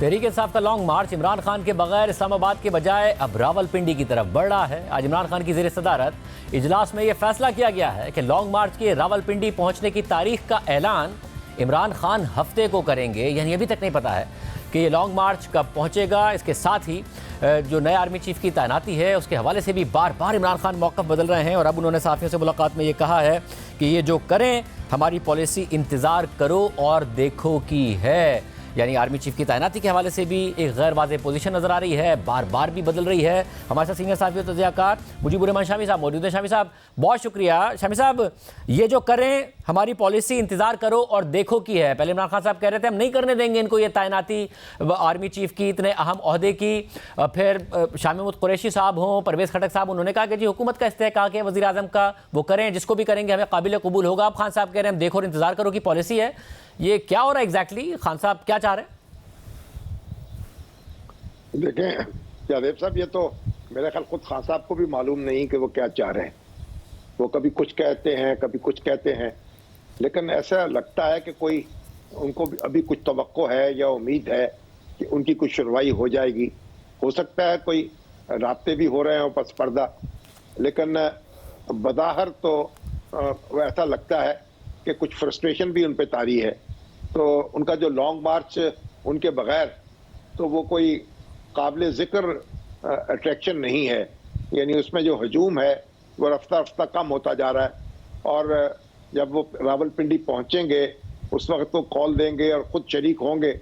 تحریک انصاف کا long march Imran Khan کے بغیر اسلام آباد کے بجائے اب راولپنڈی کی طرف بڑھ رہا ہے۔ آج عمران خان کی زیر صدارت اجلاس میں یہ فیصلہ کیا گیا ہے کہ لانگ مارچ کے راولپنڈی پہنچنے کی تاریخ کا اعلان عمران خان ہفتے کو کریں گے، یعنی ابھی تک نہیں پتا ہے کہ یہ لانگ مارچ کب پہنچے گا۔ اس کے ساتھ ہی جو نئے آرمی چیف کی تعیناتی ہے اس کے حوالے سے بھی بار بار عمران خان موقف بدل رہے ہیں، اور اب انہوں نے صحافیوں سے ملاقات میں یہ کہا ہے کہ یہ جو کریں ہماری پالیسی انتظار کرو اور دیکھو کی ہے، یعنی آرمی چیف کی تعیناتی کے حوالے سے بھی ایک غیر واضح پوزیشن نظر آ رہی ہے، بار بار بھی بدل رہی ہے۔ ہمارے ساتھ سینئر صحافی و تجزیہ کار مجیب الرحمان شامی صاحب موجود ہیں۔ شامی صاحب بہت شکریہ۔ شامی صاحب یہ جو کریں ہماری پالیسی انتظار کرو اور دیکھو کی ہے، پہلے عمران خان صاحب کہہ رہے تھے ہم نہیں کرنے دیں گے ان کو یہ تعیناتی آرمی چیف کی اتنے اہم عہدے کی، پھر شاہ محمود قریشی صاحب ہوں، پرویز خٹک صاحب، انہوں نے کہا کہ جی حکومت کا استحقاق ہے وزیر اعظم کا، وہ کریں جس کو بھی کریں گے ہمیں قابل قبول ہوگا۔ اب خان صاحب کہہ رہے ہیں ہم دیکھو اور انتظار کرو کی پالیسی ہے، یہ کیا ہو رہا ہے ایگزیکٹلی؟ خان صاحب کیا چاہ رہے ہیں؟ دیکھیں جاوید صاحب، یہ تو میرے خیال خود خان صاحب کو بھی معلوم نہیں کہ وہ کیا چاہ رہے ہیں۔ وہ کبھی کچھ کہتے ہیں کبھی کچھ کہتے ہیں، لیکن ایسا لگتا ہے کہ کوئی ان کو ابھی کچھ توقع ہے یا امید ہے کہ ان کی کچھ سنوائی ہو جائے گی۔ ہو سکتا ہے کوئی رابطے بھی ہو رہے ہوں پس پردہ، لیکن بظاہر تو ایسا لگتا ہے کہ کچھ فرسٹریشن بھی ان پہ طاری ہے۔ تو ان کا جو لانگ مارچ ان کے بغیر تو وہ کوئی قابل ذکر اٹریکشن نہیں ہے، یعنی اس میں جو ہجوم ہے وہ رفتہ رفتہ کم ہوتا جا رہا ہے، اور جب وہ راولپنڈی پہنچیں گے اس وقت وہ کال دیں گے اور خود شریک ہوں گے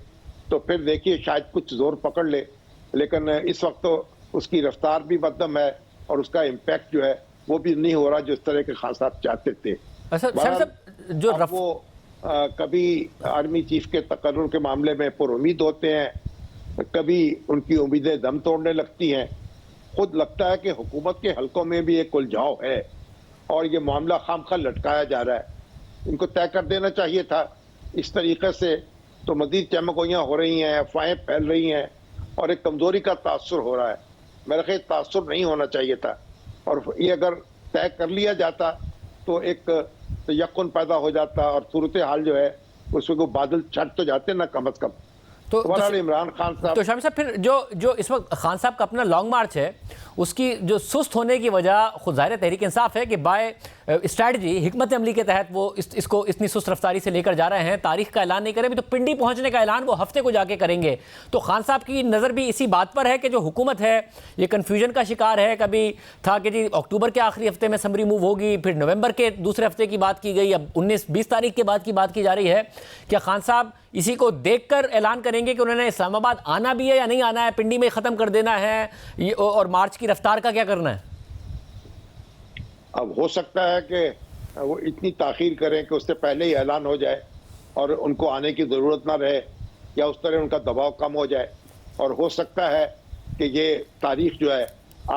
تو پھر دیکھیے شاید کچھ زور پکڑ لے، لیکن اس وقت تو اس کی رفتار بھی مدھم ہے اور اس کا امپیکٹ جو ہے وہ بھی نہیں ہو رہا جو اس طرح کے خان صاحب چاہتے تھے۔ اب وہ کبھی آرمی چیف کے تقرر کے معاملے میں پر امید ہوتے ہیں، کبھی ان کی امیدیں دم توڑنے لگتی ہیں۔ خود لگتا ہے کہ حکومت کے حلقوں میں بھی ایک الجھاؤ ہے اور یہ معاملہ خام خواہ لٹکایا جا رہا ہے۔ ان کو طے کر دینا چاہیے تھا، اس طریقے سے تو مزید چمگوئیاں ہو رہی ہیں، افواہیں پھیل رہی ہیں اور ایک کمزوری کا تاثر ہو رہا ہے۔ میرے خیال تاثر نہیں ہونا چاہیے تھا، اور یہ اگر طے کر لیا جاتا تو ایک یقین پیدا ہو جاتا اور صورتحال جو ہے اس میں کو بادل چھٹ تو جاتے نا کم از کم۔ تو عمران خان صاحب تو شامی صاحب پھر جو اس وقت خان صاحب کا اپنا لانگ مارچ ہے اس کی جو سست ہونے کی وجہ خود ظاہر تحریک انصاف ہے کہ بائی اسٹریٹجی حکمت عملی کے تحت وہ اس کو اتنی سست رفتاری سے لے کر جا رہے ہیں، تاریخ کا اعلان نہیں کریں بھی تو پنڈی پہنچنے کا اعلان وہ ہفتے کو جا کے کریں گے۔ تو خان صاحب کی نظر بھی اسی بات پر ہے کہ جو حکومت ہے یہ کنفیوژن کا شکار ہے، کبھی تھا کہ جی اکتوبر کے آخری ہفتے میں سمری موو ہوگی، پھر نومبر کے دوسرے ہفتے کی بات کی گئی، اب 19-20 تاریخ کے بعد کی بات کی جا رہی ہے۔ کیا خان صاحب اسی کو دیکھ کر اعلان کریں گے کہ انہوں نے اسلام آباد آنا بھی ہے یا نہیں آنا ہے، پنڈی میں ختم کر دینا ہے، اور مارچ کی رفتار کا کیا کرنا ہے؟ اب ہو سکتا ہے کہ وہ اتنی تاخیر کریں کہ اس سے پہلے ہی اعلان ہو جائے اور ان کو آنے کی ضرورت نہ رہے، یا اس طرح ان کا دباؤ کم ہو جائے، اور ہو سکتا ہے کہ یہ تاریخ جو ہے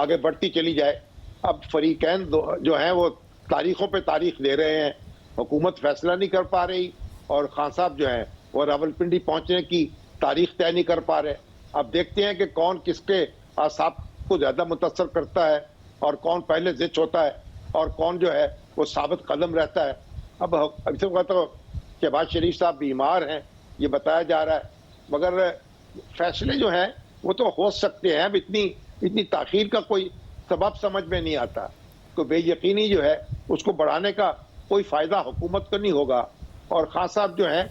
آگے بڑھتی چلی جائے۔ اب فریقین جو ہیں وہ تاریخوں پہ تاریخ دے رہے ہیں، حکومت فیصلہ نہیں کر پا رہی اور خان صاحب جو ہیں وہ راولپنڈی پہنچنے کی تاریخ طے نہیں کر پا رہے۔ اب دیکھتے ہیں کہ کون کس کے اعصاب کو زیادہ متاثر کرتا ہے اور کون پہلے زچ ہوتا ہے اور کون جو ہے وہ ثابت قدم رہتا ہے۔ اب اس وقت تو شہباز شریف صاحب بیمار ہیں یہ بتایا جا رہا ہے، مگر فیصلے جو ہیں وہ تو ہو سکتے ہیں۔ اب اتنی تاخیر کا کوئی سبب سمجھ میں نہیں آتا، تو بے یقینی جو ہے اس کو بڑھانے کا کوئی فائدہ حکومت کو نہیں ہوگا، اور خان صاحب جو ہیں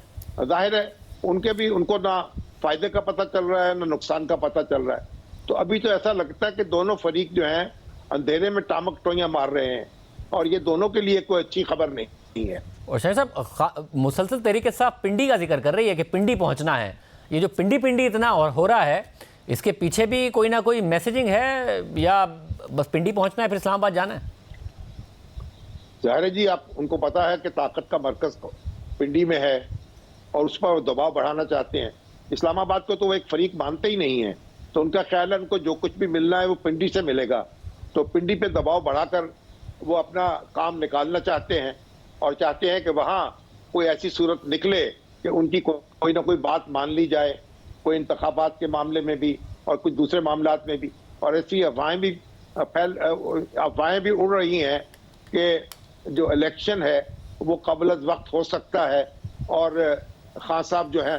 ظاہر ہے ان کو نہ فائدے کا پتہ چل رہا ہے نہ نقصان کا پتہ چل رہا ہے۔ تو ابھی تو ایسا لگتا ہے کہ دونوں فریق جو ہیں اندھیرے میں ٹامک ٹوئیاں مار رہے ہیں، اور یہ دونوں کے لیے کوئی اچھی خبر نہیں ہے۔ اور شاہ صاحب مسلسل تحریک انصاف پنڈی کا ذکر کر رہی ہے کہ پنڈی پہنچنا ہے، یہ جو پنڈی اتنا اور ہو رہا ہے اس کے پیچھے بھی کوئی نہ کوئی میسیجنگ ہے، یا بس پنڈی پہنچنا ہے پھر اسلام آباد جانا ہے؟ ظاہر ہے جی، آپ ان کو پتا ہے کہ طاقت کا مرکز پنڈی میں ہے اور اس پر وہ دباؤ بڑھانا چاہتے ہیں۔ اسلام آباد کو تو وہ ایک فریق مانتے ہی نہیں ہیں، تو ان کا خیال ہے ان کو جو کچھ بھی ملنا ہے وہ پنڈی سے ملے گا، تو پنڈی پہ دباؤ بڑھا کر وہ اپنا کام نکالنا چاہتے ہیں، اور چاہتے ہیں کہ وہاں کوئی ایسی صورت نکلے کہ ان کی کوئی نہ کوئی بات مان لی جائے، کوئی انتخابات کے معاملے میں بھی اور کچھ دوسرے معاملات میں بھی۔ اور ایسی افواہیں بھی اڑ رہی ہیں کہ جو الیکشن ہے وہ قبل از وقت ہو سکتا ہے، اور خان صاحب جو ہیں